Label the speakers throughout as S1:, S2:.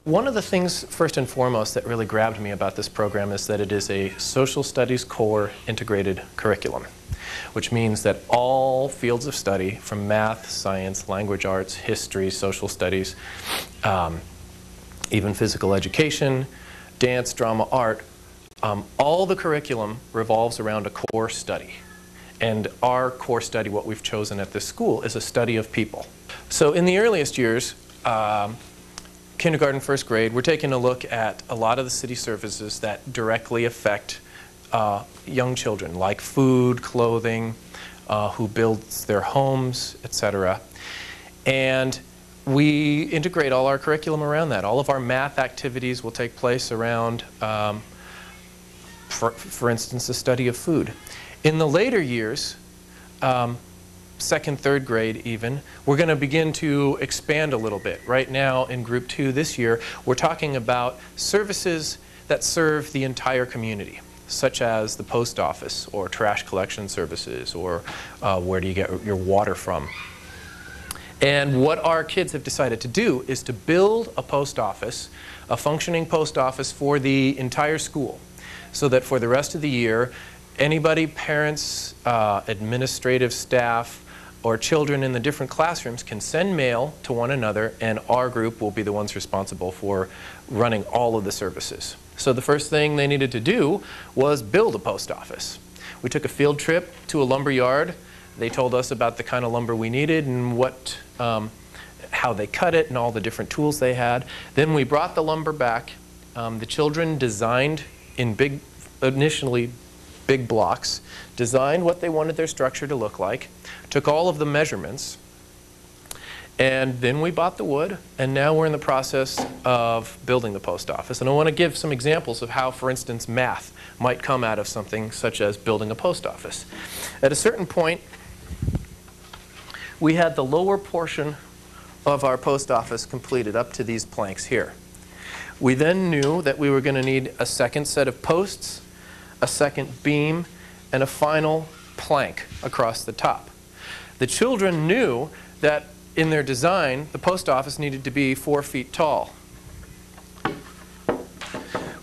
S1: One of the things, first and foremost, that really grabbed me about this program is that it is a social studies core integrated curriculum, which means that all fields of study, from math, science, language arts, history, social studies, even physical education, dance, drama, art, all the curriculum revolves around a core study. And our core study, what we've chosen at this school, is a study of people. So in the earliest years, kindergarten, first grade, we're taking a look at a lot of the city services that directly affect young children, like food, clothing, who builds their homes, etc. And we integrate all our curriculum around that. All of our math activities will take place around, for instance, the study of food. In the later years, second, third grade even, we're going to begin to expand a little bit. Right now in Group 2 this year, we're talking about services that serve the entire community, such as the post office or trash collection services, or where do you get your water from. And what our kids have decided to do is to build a post office, a functioning post office for the entire school, so that for the rest of the year, anybody, parents, administrative staff, or children in the different classrooms can send mail to one another, and our group will be the ones responsible for running all of the services. So the first thing they needed to do was build a post office. We took a field trip to a lumber yard. They told us about the kind of lumber we needed and what, how they cut it and all the different tools they had. Then we brought the lumber back. The children designed in initially big blocks, designed what they wanted their structure to look like, took all of the measurements, and then we bought the wood, and now we're in the process of building the post office. And I want to give some examples of how, for instance, math might come out of something such as building a post office. At a certain point, we had the lower portion of our post office completed up to these planks here. We then knew that we were going to need a second set of posts, a second beam, and a final plank across the top. The children knew that in their design, the post office needed to be 4 feet tall.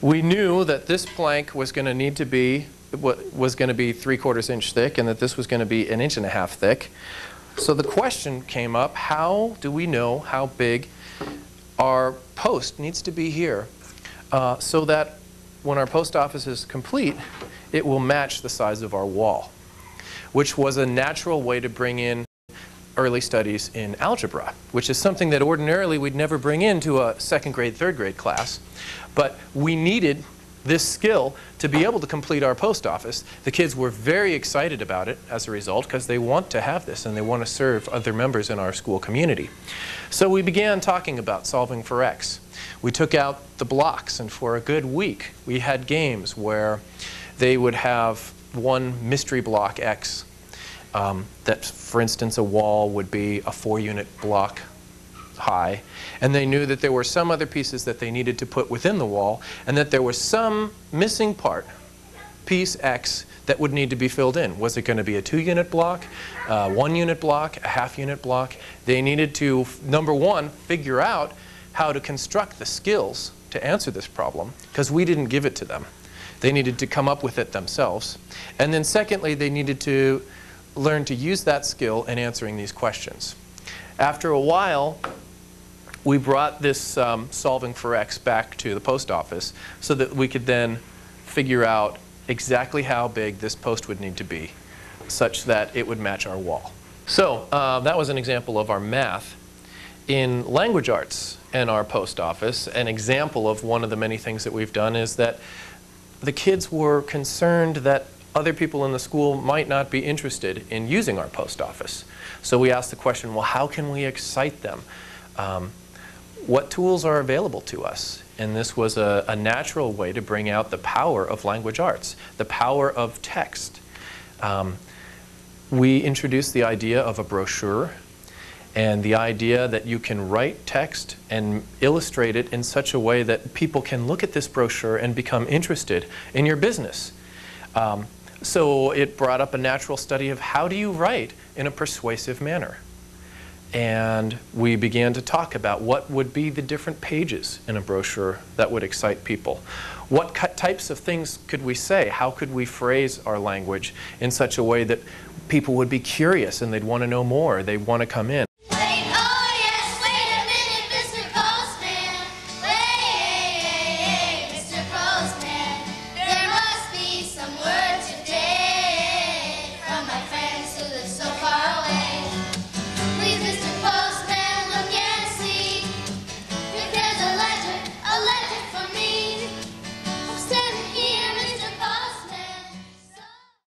S1: We knew that this plank was going to need to be, was going to be 3/4 inch thick, and that this was going to be 1.5 inches thick. So the question came up, how do we know how big our post needs to be here so that when our post office is complete, it will match the size of our wall, which was a natural way to bring in early studies in algebra, which is something that ordinarily we'd never bring into a second grade, third grade class. But we needed this skill to be able to complete our post office. The kids were very excited about it as a result, because they want to have this and they want to serve other members in our school community. So we began talking about solving for X. We took out the blocks, and for a good week we had games where they would have one mystery block X that, for instance, a wall would be a 4-unit block high, and they knew that there were some other pieces that they needed to put within the wall, and that there was some missing part, piece X, that would need to be filled in. Was it going to be a 2-unit block, 1-unit block, a half-unit block? They needed to, number one, figure out how to construct the skills to answer this problem, because we didn't give it to them. They needed to come up with it themselves. And then secondly, they needed to learn to use that skill in answering these questions. After a while, we brought this solving for X back to the post office so that we could then figure out exactly how big this post would need to be, such that it would match our wall. So that was an example of our math. In language arts and our post office, an example of one of the many things that we've done is that the kids were concerned that other people in the school might not be interested in using our post office. So we asked the question, well, how can we excite them? What tools are available to us? And this was a natural way to bring out the power of language arts, the power of text. We introduced the idea of a brochure, and the idea that you can write text and illustrate it in such a way that people can look at this brochure and become interested in your business. So it brought up a natural study of how do you write in a persuasive manner. And we began to talk about what would be the different pages in a brochure that would excite people. What types of things could we say? How could we phrase our language in such a way that people would be curious and they'd want to know more, they'd want to come in?